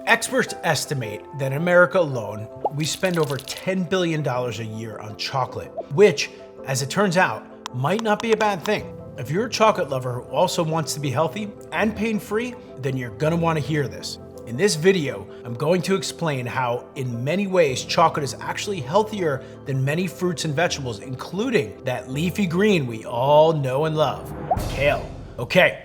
Experts estimate that in America alone, we spend over $10 billion a year on chocolate, which, as it turns out, might not be a bad thing. If you're a chocolate lover who also wants to be healthy and pain-free, then you're gonna wanna hear this. In this video, I'm going to explain how, in many ways, chocolate is actually healthier than many fruits and vegetables, including that leafy green we all know and love, kale. Okay,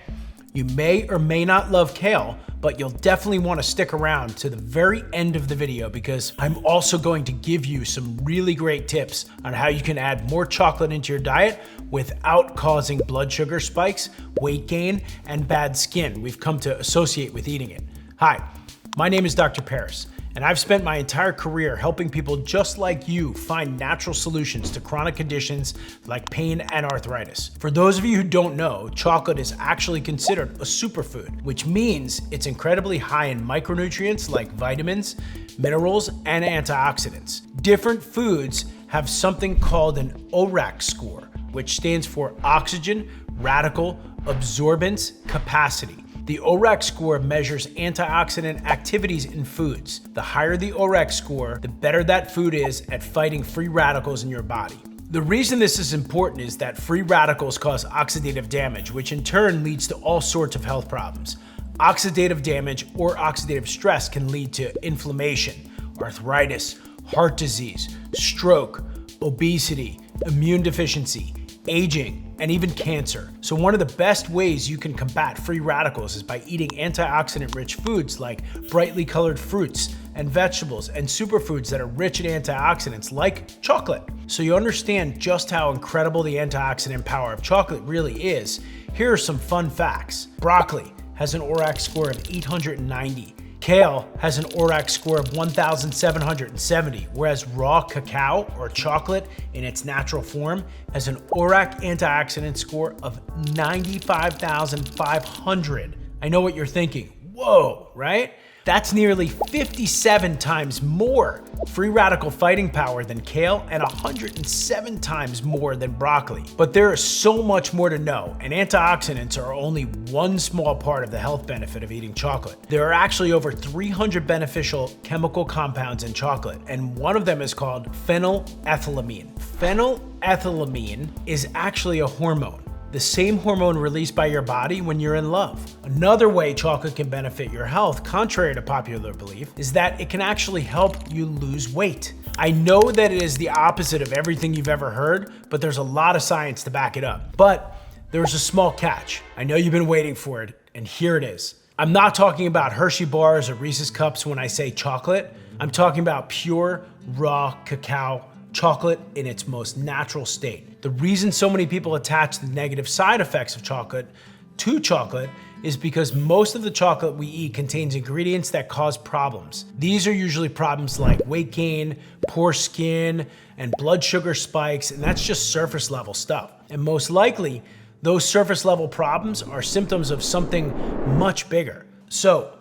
you may or may not love kale, but you'll definitely want to stick around to the very end of the video because I'm also going to give you some really great tips on how you can add more chocolate into your diet without causing blood sugar spikes, weight gain, and bad skin we've come to associate with eating it. Hi, my name is Dr. Paris, and I've spent my entire career helping people just like you find natural solutions to chronic conditions like pain and arthritis. For those of you who don't know, chocolate is actually considered a superfood, which means it's incredibly high in micronutrients like vitamins, minerals, and antioxidants. Different foods have something called an ORAC score, which stands for oxygen, radical, absorbance, capacity. The ORAC score measures antioxidant activities in foods. The higher the ORAC score, the better that food is at fighting free radicals in your body. The reason this is important is that free radicals cause oxidative damage, which in turn leads to all sorts of health problems. Oxidative damage or oxidative stress can lead to inflammation, arthritis, heart disease, stroke, obesity, immune deficiency, aging, and even cancer. So one of the best ways you can combat free radicals is by eating antioxidant-rich foods like brightly colored fruits and vegetables and superfoods that are rich in antioxidants like chocolate. So you understand just how incredible the antioxidant power of chocolate really is. Here are some fun facts. Broccoli has an ORAC score of 890. Kale has an ORAC score of 1,770, whereas raw cacao or chocolate in its natural form has an ORAC antioxidant score of 95,500. I know what you're thinking. Whoa, right? That's nearly 57 times more free radical fighting power than kale and 107 times more than broccoli. But there is so much more to know, and antioxidants are only one small part of the health benefit of eating chocolate. There are actually over 300 beneficial chemical compounds in chocolate, and one of them is called phenylethylamine. Phenylethylamine is actually a hormone, the same hormone released by your body when you're in love. Another way chocolate can benefit your health, contrary to popular belief, is that it can actually help you lose weight. I know that it is the opposite of everything you've ever heard, but there's a lot of science to back it up. But there's a small catch. I know you've been waiting for it, and here it is. I'm not talking about Hershey bars or Reese's cups when I say chocolate. I'm talking about pure, raw cacao chocolate in its most natural state. The reason so many people attach the negative side effects of chocolate to chocolate is because most of the chocolate we eat contains ingredients that cause problems. These are usually problems like weight gain, poor skin, and blood sugar spikes, and that's just surface level stuff. And most likely, those surface level problems are symptoms of something much bigger. So,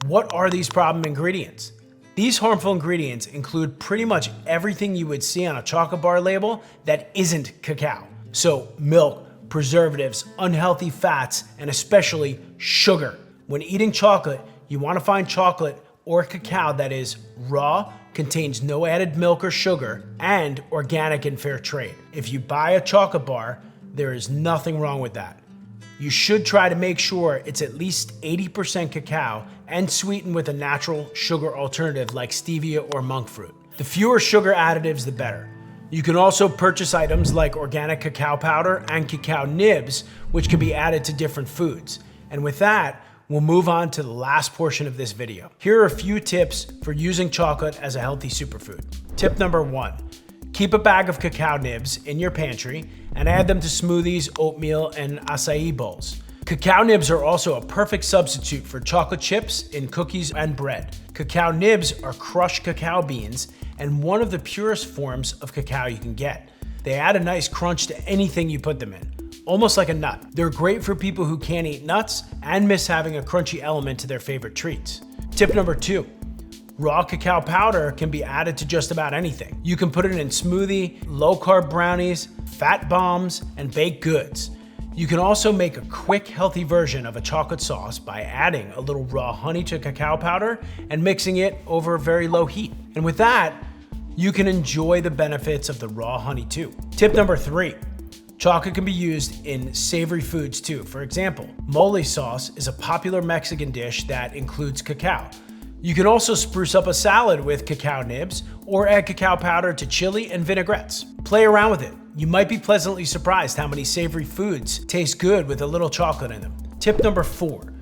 what are these problem ingredients? These harmful ingredients include pretty much everything you would see on a chocolate bar label that isn't cacao. So milk, preservatives, unhealthy fats, and especially sugar. When eating chocolate, you want to find chocolate or cacao that is raw, contains no added milk or sugar, and organic and fair trade. If you buy a chocolate bar, there is nothing wrong with that. You should try to make sure it's at least 80% cacao and sweetened with a natural sugar alternative like stevia or monk fruit. The fewer sugar additives, the better. You can also purchase items like organic cacao powder and cacao nibs, which can be added to different foods. And with that, we'll move on to the last portion of this video. Here are a few tips for using chocolate as a healthy superfood. Tip number 1. Keep a bag of cacao nibs in your pantry and add them to smoothies, oatmeal, and acai bowls. Cacao nibs are also a perfect substitute for chocolate chips in cookies and bread. Cacao nibs are crushed cacao beans and one of the purest forms of cacao you can get. They add a nice crunch to anything you put them in, almost like a nut. They're great for people who can't eat nuts and miss having a crunchy element to their favorite treats. Tip number 2. Raw cacao powder can be added to just about anything. You can put it in smoothie, low-carb brownies, fat bombs, and baked goods. You can also make a quick, healthy version of a chocolate sauce by adding a little raw honey to cacao powder and mixing it over very low heat. And with that, you can enjoy the benefits of the raw honey too. Tip number 3, chocolate can be used in savory foods too. For example, mole sauce is a popular Mexican dish that includes cacao. You can also spruce up a salad with cacao nibs or add cacao powder to chili and vinaigrettes. Play around with it. You might be pleasantly surprised how many savory foods taste good with a little chocolate in them. Tip number 4,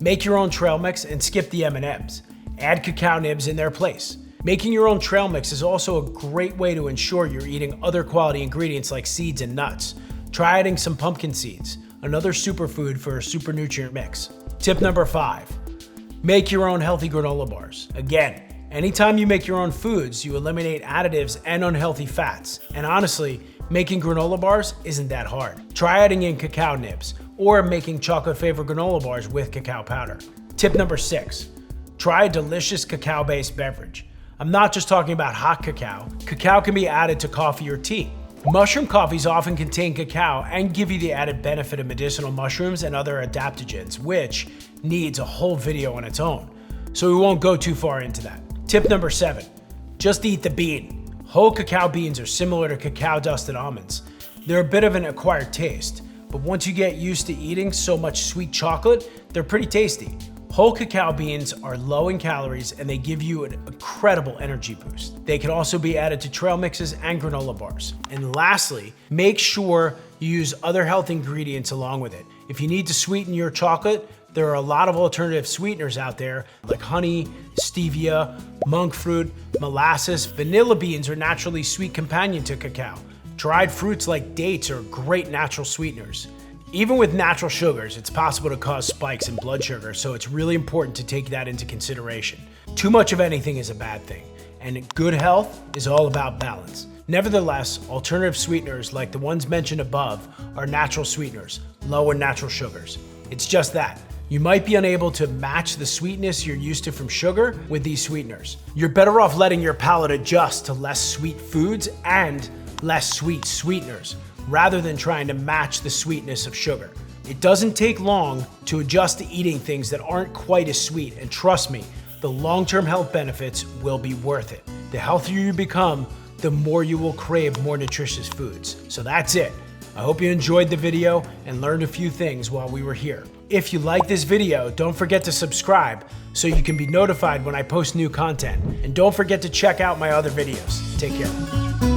make your own trail mix and skip the M&Ms. Add cacao nibs in their place. Making your own trail mix is also a great way to ensure you're eating other quality ingredients like seeds and nuts. Try adding some pumpkin seeds, another superfood for a super nutrient mix. Tip number 5, make your own healthy granola bars. Again, anytime you make your own foods, you eliminate additives and unhealthy fats. And honestly, making granola bars isn't that hard. Try adding in cacao nibs or making chocolate-flavored granola bars with cacao powder. Tip number 6, try a delicious cacao-based beverage. I'm not just talking about hot cacao. Cacao can be added to coffee or tea. Mushroom coffees often contain cacao and give you the added benefit of medicinal mushrooms and other adaptogens, which needs a whole video on its own. So we won't go too far into that. Tip number 7, just eat the bean. Whole cacao beans are similar to cacao dusted almonds. They're a bit of an acquired taste, but once you get used to eating so much sweet chocolate, they're pretty tasty. Whole cacao beans are low in calories and they give you an incredible energy boost. They can also be added to trail mixes and granola bars. And lastly, make sure you use other health ingredients along with it. If you need to sweeten your chocolate, there are a lot of alternative sweeteners out there like honey, stevia, monk fruit, molasses. Vanilla beans are naturally sweet companion to cacao. Dried fruits like dates are great natural sweeteners. Even with natural sugars, it's possible to cause spikes in blood sugar, so it's really important to take that into consideration. Too much of anything is a bad thing, and good health is all about balance. Nevertheless, alternative sweeteners like the ones mentioned above are natural sweeteners, low in natural sugars. It's just that. You might be unable to match the sweetness you're used to from sugar with these sweeteners. You're better off letting your palate adjust to less sweet foods and less sweet sweeteners, rather than trying to match the sweetness of sugar. It doesn't take long to adjust to eating things that aren't quite as sweet, and trust me, the long-term health benefits will be worth it. The healthier you become, the more you will crave more nutritious foods. So that's it. I hope you enjoyed the video and learned a few things while we were here. If you like this video, don't forget to subscribe so you can be notified when I post new content. And don't forget to check out my other videos. Take care.